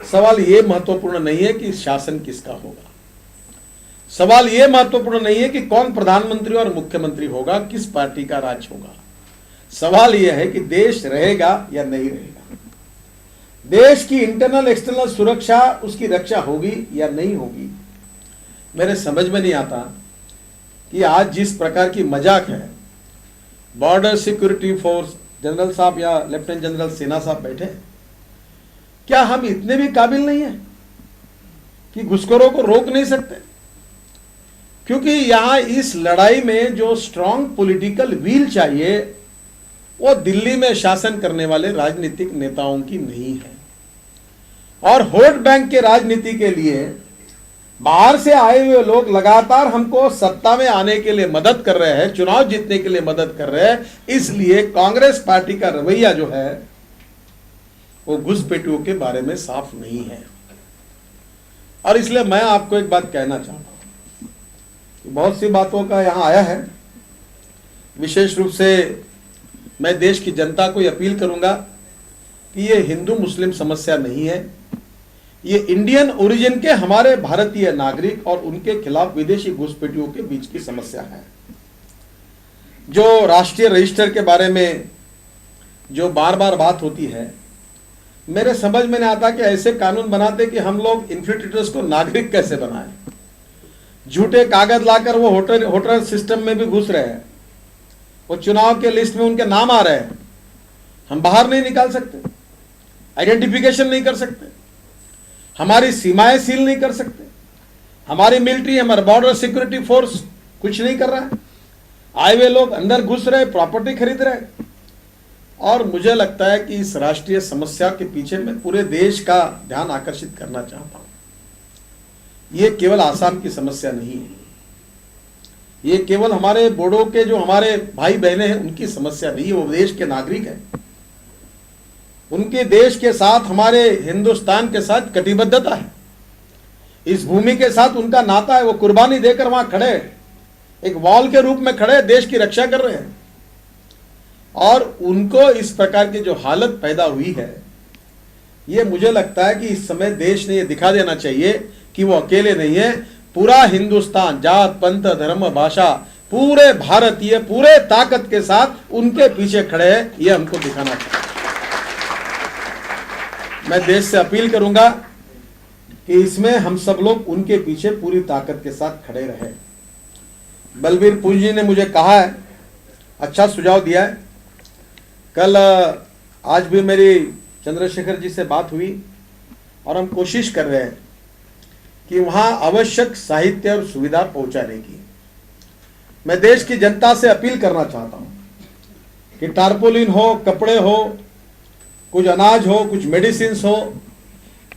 सवाल ये महत्वपूर्ण नहीं है कि शासन किसका होगा, सवाल ये महत्वपूर्ण नहीं है कि कौन प्रधानमंत्री और मुख्यमंत्री होगा, किस पार्टी का राज होगा। सवाल यह है कि देश रहेगा या नहीं रहेगा, देश की इंटरनल एक्सटर्नल सुरक्षा, उसकी रक्षा होगी या नहीं होगी। मेरे समझ में नहीं आता कि आज जिस प्रकार की मजाक है, बॉर्डर सिक्योरिटी फोर्स जनरल साहब या लेफ्टिनेंट जनरल सेना साहब बैठे, क्या हम इतने भी काबिल नहीं है कि घुसखोरों को रोक नहीं सकते? क्योंकि यहां इस लड़ाई में जो स्ट्रांग पॉलिटिकल व्हील चाहिए वो दिल्ली में शासन करने वाले राजनीतिक नेताओं की नहीं है। और वोट बैंक के राजनीति के लिए बाहर से आए हुए लोग लगातार हमको सत्ता में आने के लिए मदद कर रहे हैं, चुनाव जीतने के लिए मदद कर रहे हैं। इसलिए कांग्रेस पार्टी का रवैया जो है वो घुसपैठियों के बारे में साफ नहीं है। और इसलिए मैं आपको एक बात कहना चाहता हूं कि बहुत सी बातों का यहां आया है। विशेष रूप से मैं देश की जनता को अपील करूंगा कि ये हिंदू मुस्लिम समस्या नहीं है, ये इंडियन ओरिजिन के हमारे भारतीय नागरिक और उनके खिलाफ विदेशी घुसपैठियों के बीच की समस्या है। जो राष्ट्रीय रजिस्टर के बारे में जो बार बार बात होती है, मेरे समझ में नहीं आता कि ऐसे कानून बनाते कि हम लोग इन्फिल्ट्रेटर्स को नागरिक कैसे बनाएं। झूठे कागज लाकर वो होटल सिस्टम में भी घुस रहे हैं, वो चुनाव के लिस्ट में उनके नाम आ रहे हैं, हम बाहर नहीं निकाल सकते, आइडेंटिफिकेशन नहीं कर सकते, हमारी सीमाएं सील नहीं कर सकते, हमारी मिलिट्री, हमारा बॉर्डर सिक्योरिटी फोर्स कुछ नहीं कर रहा है। आए हुए लोग अंदर घुस रहे, प्रॉपर्टी खरीद रहे। और मुझे लगता है कि इस राष्ट्रीय समस्या के पीछे मैं पूरे देश का ध्यान आकर्षित करना चाहता हूं। ये केवल आसाम की समस्या नहीं है, ये केवल हमारे बोडो के जो हमारे भाई बहने हैं उनकी समस्या नहीं है। वो देश के नागरिक हैं, उनके देश के साथ, हमारे हिंदुस्तान के साथ कटिबद्धता है, इस भूमि के साथ उनका नाता है। वो कुर्बानी देकर वहां खड़े, एक वॉल के रूप में खड़े देश की रक्षा कर रहे हैं। और उनको इस प्रकार की जो हालत पैदा हुई है, ये मुझे लगता है कि इस समय देश ने ये दिखा देना चाहिए कि वो अकेले नहीं है। पूरा हिंदुस्तान, जात पंथ धर्म भाषा, पूरे भारतीय पूरे ताकत के साथ उनके पीछे खड़े हैं, ये हमको दिखाना चाहिए। मैं देश से अपील करूंगा कि इसमें हम सब लोग उनके पीछे पूरी ताकत के साथ खड़े रहे। बलबीर पूंज जी ने मुझे कहा है, अच्छा सुझाव दिया है। कल आज भी मेरी चंद्रशेखर जी से बात हुई और हम कोशिश कर रहे हैं कि वहां आवश्यक साहित्य और सुविधा पहुंचाने की। मैं देश की जनता से अपील करना चाहता हूं कि टारपोलिन हो, कपड़े हो, कुछ अनाज हो, कुछ मेडिसिन हो,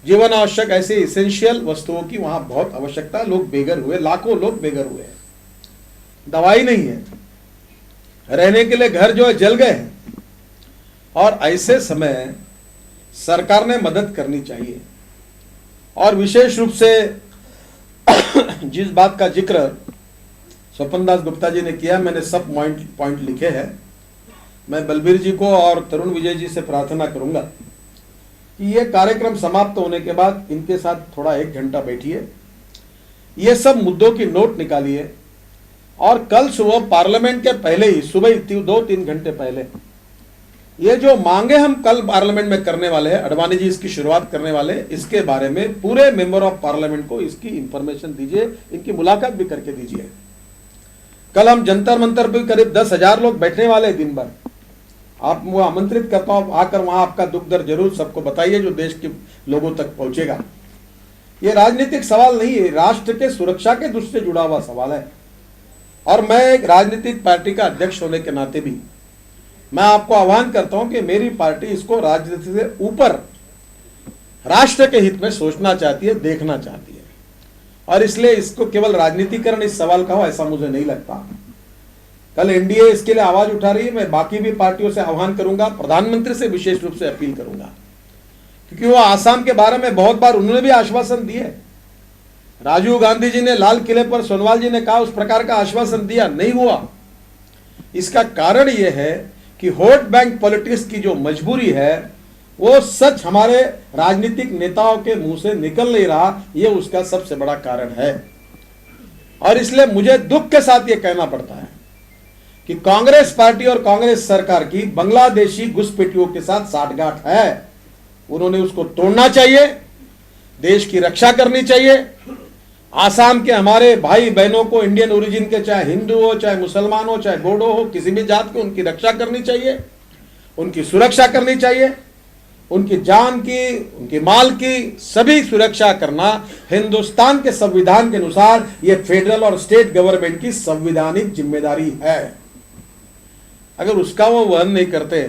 जीवन आवश्यक ऐसे इसेंशियल वस्तुओं की वहां बहुत आवश्यकता। लोग बेघर हुए, लाखों लोग बेघर हुए हैं, दवाई नहीं है, रहने के लिए घर जो है जल गए हैं। और ऐसे समय सरकार ने मदद करनी चाहिए। और विशेष रूप से जिस बात का जिक्र स्वपन दास गुप्ता जी ने किया, मैंने सब पॉइंट लिखे हैं। मैं बलबीर जी को और तरुण विजय जी से प्रार्थना करूंगा कि ये कार्यक्रम समाप्त होने के बाद इनके साथ थोड़ा 1 घंटा बैठिए, ये सब मुद्दों की नोट निकालिए और कल सुबह पार्लियामेंट के पहले ही, सुबह 2-3 घंटे पहले, ये जो मांगे हम कल पार्लियामेंट में करने वाले हैं, अडवाणी जी इसकी शुरुआत करने वाले, इसके बारे में पूरे मेंबर ऑफ पार्लियामेंट को इसकी इंफॉर्मेशन दीजिए, इनकी मुलाकात भी करके दीजिए। कल हम जंतर मंतर पर करीब 10,000 लोग बैठने वाले दिन भर। आप वो आमंत्रित करता हूं, आकर वहां आपका दुख दर्द जरूर सबको बताइए जो देश के लोगों तक पहुंचेगा। ये राजनीतिक सवाल नहीं है, राष्ट्र के सुरक्षा के दृष्टि से जुड़ा हुआ सवाल है। और मैं एक राजनीतिक पार्टी का अध्यक्ष होने के नाते भी मैं आपको आह्वान करता हूं कि मेरी पार्टी इसको राजनीति से ऊपर राष्ट्र के हित में सोचना चाहती है, देखना चाहती है। और इसलिए इसको केवल राजनीतिकरण इस सवाल का हो ऐसा मुझे नहीं लगता। कल एनडीए इसके लिए आवाज उठा रही है, मैं बाकी भी पार्टियों से आह्वान करूंगा, प्रधानमंत्री से विशेष रूप से अपील करूंगा, क्योंकि वो आसाम के बारे में बहुत बार उन्होंने भी आश्वासन दिए। राजीव गांधी जी ने लाल किले पर, सोनोवाल जी ने कहा, उस प्रकार का आश्वासन दिया, नहीं हुआ। इसका कारण यह है कि वोट बैंक पॉलिटिक्स की जो मजबूरी है वो सच हमारे राजनीतिक नेताओं के मुंह से निकल नहीं रहा, ये उसका सबसे बड़ा कारण है। और इसलिए मुझे दुख के साथ ये कहना पड़ता है कि कांग्रेस पार्टी और कांग्रेस सरकार की बांग्लादेशी घुसपैठियों के साथ साठगांठ है। उन्होंने उसको तोड़ना चाहिए, देश की रक्षा करनी चाहिए। आसाम के हमारे भाई बहनों को इंडियन ओरिजिन के, चाहे हिंदू हो, चाहे मुसलमान हो, चाहे बोडो हो, किसी भी जात के, उनकी रक्षा करनी चाहिए, उनकी सुरक्षा करनी चाहिए। उनकी जान की, उनके माल की सभी सुरक्षा करना हिंदुस्तान के संविधान के अनुसार यह फेडरल और स्टेट गवर्नमेंट की संवैधानिक जिम्मेदारी है। अगर उसका वो वहन नहीं करते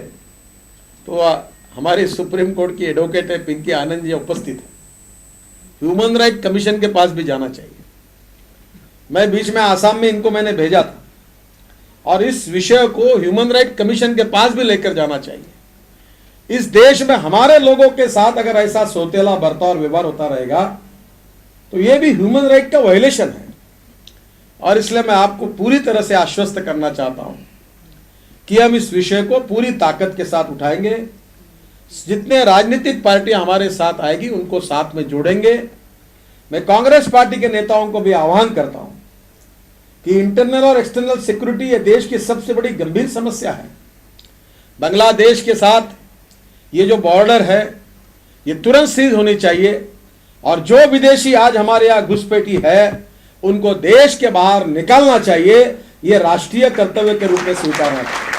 तो हमारे सुप्रीम कोर्ट की एडवोकेट है पिंकी आनंद जी उपस्थित है, ह्यूमन राइट कमीशन के पास भी जाना चाहिए। मैं बीच में आसाम में इनको मैंने भेजा था और इस विषय को ह्यूमन राइट कमीशन के पास भी लेकर जाना चाहिए। इस देश में हमारे लोगों के साथ अगर ऐसा सोतेला बर्ताव और व्यवहार होता रहेगा तो यह भी ह्यूमन राइट का वायलेशन है। और इसलिए मैं आपको पूरी तरह से आश्वस्त करना चाहता हूं कि हम इस विषय को पूरी ताकत के साथ उठाएंगे। जितने राजनीतिक पार्टियां हमारे साथ आएगी उनको साथ में जोड़ेंगे। मैं कांग्रेस पार्टी के नेताओं को भी आह्वान करता हूं कि इंटरनल और एक्सटर्नल सिक्योरिटी यह देश की सबसे बड़ी गंभीर समस्या है। बांग्लादेश के साथ ये जो बॉर्डर है ये तुरंत सीज होनी चाहिए और जो विदेशी आज हमारे यहां घुसपैठी है उनको देश के बाहर निकालना चाहिए। ये राष्ट्रीय कर्तव्य के रूप में स्वीकारना चाहिए।